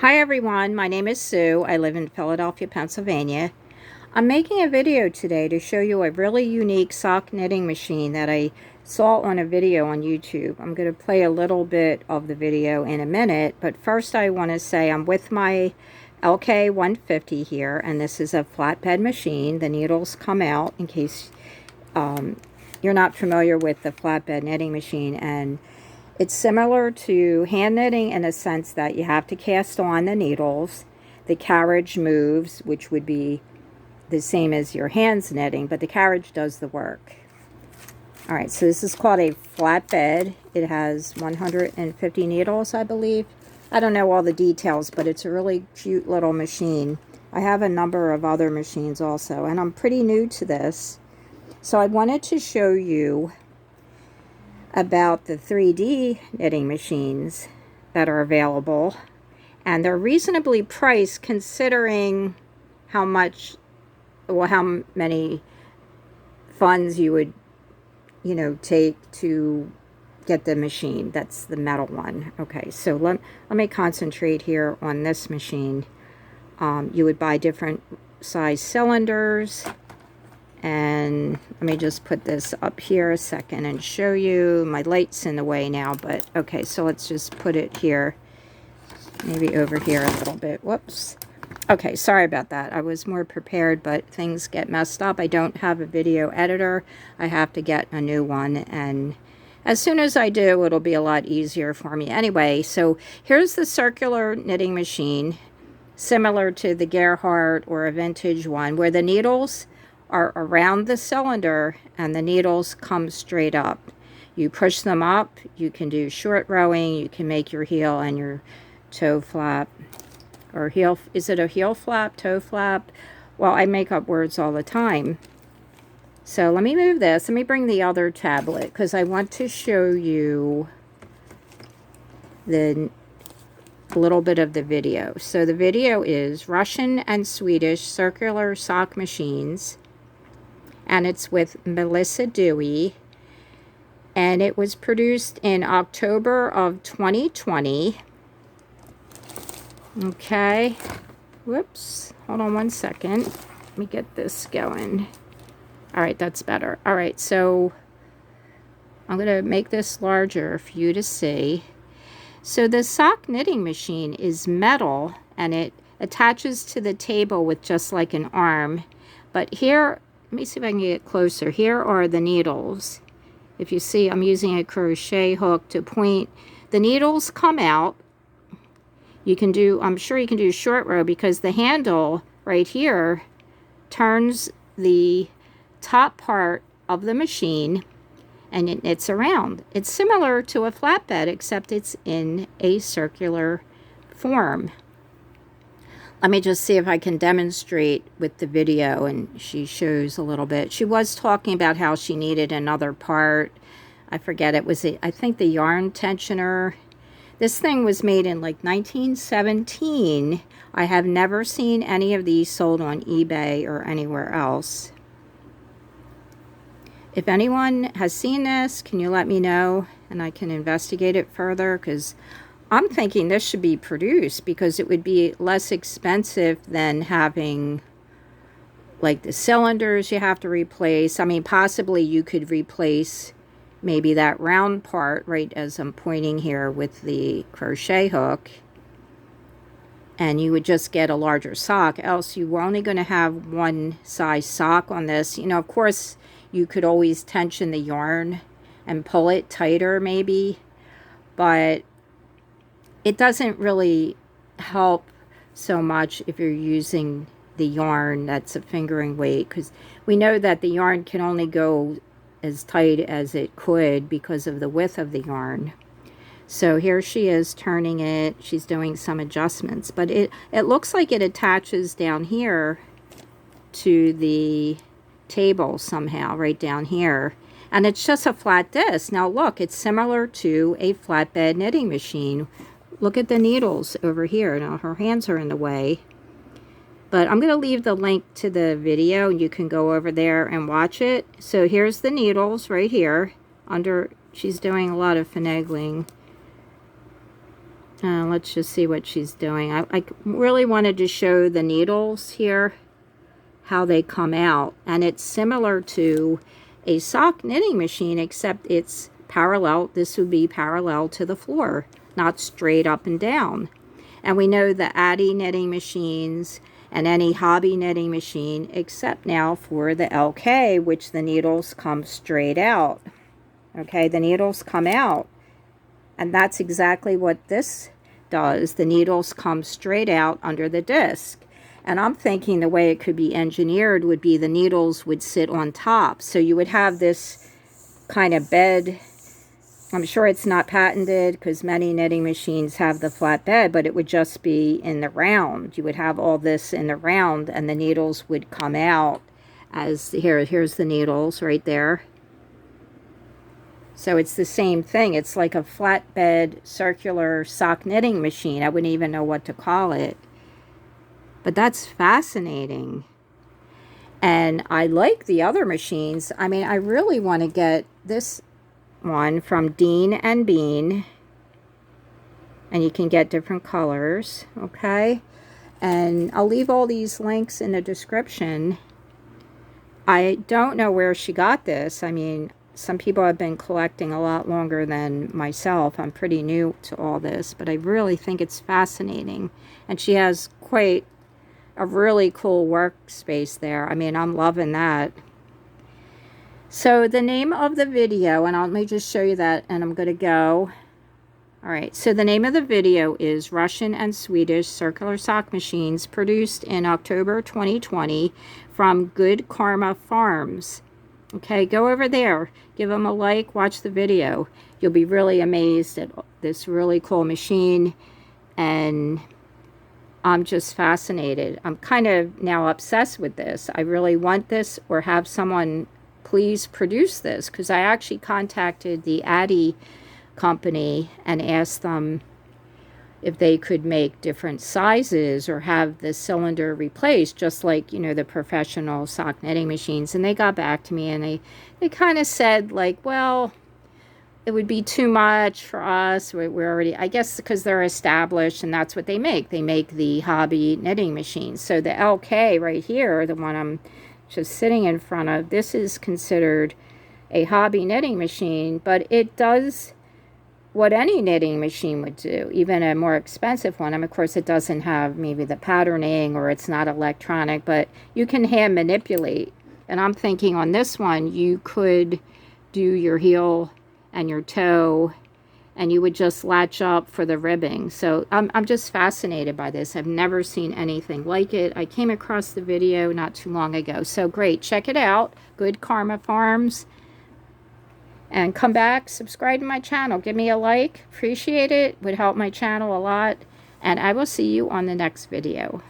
Hi everyone, my name is Sue. I live in Philadelphia, Pennsylvania. I'm making a video today to show you a really unique sock knitting machine that I saw on a video on YouTube. I'm going to play a little bit of the video in a minute, but first I want to say I'm with my LK150 here, and this is a flatbed machine. The needles come out in case you're not familiar with the flatbed knitting machine, and it's similar to hand knitting in a sense that you have to cast on the needles. The carriage moves, which would be the same as your hands knitting, but the carriage does the work. All right, so this is called a flatbed. It has 150 needles, I believe. I don't know all the details, but it's a really cute little machine. I have a number of other machines also, and I'm pretty new to this. So I wanted to show you about the 3D knitting machines that are available, and they're reasonably priced considering how many funds you would take to get the machine. That's the metal one. Okay, so let me concentrate here on this machine. You would buy different size cylinders, and let me just put this up here a second and show you. My light's in the way now, but okay, so let's just put it here, maybe over here a little bit. Whoops. Okay, sorry about that. I was more prepared, but things get messed up. I don't have a video editor. I have to get a new one, and as soon as I do, it'll be a lot easier for me. Anyway, so here's the circular knitting machine, similar to the Gerhardt or a vintage one, where the needles are around the cylinder and the needles come straight up. You push them up, you can do short rowing, you can make your heel and your toe flap, or heel, is it a heel flap, toe flap? Well, I make up words all the time. So let me move this, let me bring the other tablet, because I want to show you a little bit of the video. So the video is Russian and Swedish circular sock machines, and it's with Melissa Dewey, and it was produced in October of 2020. Okay, whoops, hold on one second, let me get this going. All right, that's better. All right, so I'm going to make this larger for you to see. So the sock knitting machine is metal, and it attaches to the table with just like an arm, but here, let me see if I can get closer. Here are the needles. If you see, I'm using a crochet hook to point. The needles come out. You can do, I'm sure you can do short row, because the handle right here turns the top part of the machine and it knits around. It's similar to a flatbed, except it's in a circular form. Let me just see if I can demonstrate with the video, and she shows a little bit. She was talking about how she needed another part. I forget, it was, I think, the yarn tensioner. This thing was made in like 1917. I have never seen any of these sold on eBay or anywhere else. If anyone has seen this, can you let me know and I can investigate it further? Because I'm thinking this should be produced, because it would be less expensive than having like the cylinders you have to replace. I mean, possibly you could replace maybe that round part, right as I'm pointing here with the crochet hook, and you would just get a larger sock. Else you were only going to have one size sock on this. Of course, you could always tension the yarn and pull it tighter maybe, but it doesn't really help so much if you're using the yarn that's a fingering weight, because we know that the yarn can only go as tight as it could because of the width of the yarn. So here she is turning it. She's doing some adjustments, but it looks like it attaches down here to the table somehow, right down here. And it's just a flat disc. Now look, it's similar to a flatbed knitting machine. Look at the needles over here. Now her hands are in the way, but I'm going to leave the link to the video and you can go over there and watch it. So here's the needles right here under. She's doing a lot of finagling. Let's just see what she's doing. I really wanted to show the needles here, how they come out. And it's similar to a sock knitting machine, except it's parallel. This would be parallel to the floor, not straight up and down. And we know the Addi knitting machines and any hobby knitting machine, except now for the LK, which the needles come straight out. Okay, the needles come out. And that's exactly what this does. The needles come straight out under the disc. And I'm thinking the way it could be engineered would be the needles would sit on top. So you would have this kind of bed. I'm sure it's not patented because many knitting machines have the flat bed, but it would just be in the round. You would have all this in the round and the needles would come out as, here's the needles right there. So it's the same thing. It's like a flatbed circular sock knitting machine. I wouldn't even know what to call it. But that's fascinating. And I like the other machines. I mean, I really want to get this one from Dean and Bean. And you can get different colors, okay? And I'll leave all these links in the description. I don't know where she got this. I mean, some people have been collecting a lot longer than myself. I'm pretty new to all this, but I really think it's fascinating. And she has quite a really cool workspace there. I mean, I'm loving that. So the name of the video, and let me just show you that, and I'm going to go. All right, so the name of the video is Russian and Swedish Circular Sock Machines, produced in October 2020 from Good Karma Farms. Okay, go over there, give them a like, watch the video. You'll be really amazed at this really cool machine, and I'm just fascinated. I'm kind of now obsessed with this. I really want this, or have someone please produce this, because I actually contacted the Addi company and asked them if they could make different sizes or have the cylinder replaced, just like, you know, the professional sock knitting machines. And they got back to me, and they kind of said, like, well, it would be too much for us. We're already, I guess, because they're established, and that's what they make. They make the hobby knitting machines. So the LK right here, the one I'm just sitting in front of, this is considered a hobby knitting machine, but it does what any knitting machine would do, even a more expensive one. And of course, it doesn't have maybe the patterning, or it's not electronic, but you can hand manipulate. And I'm thinking on this one, you could do your heel and your toe, and you would just latch up for the ribbing. So I'm just fascinated by this. I've never seen anything like it. I came across the video not too long ago. So great, check it out, Good Karma Farms. And come back, subscribe to my channel, give me a like, appreciate it, would help my channel a lot. And I will see you on the next video.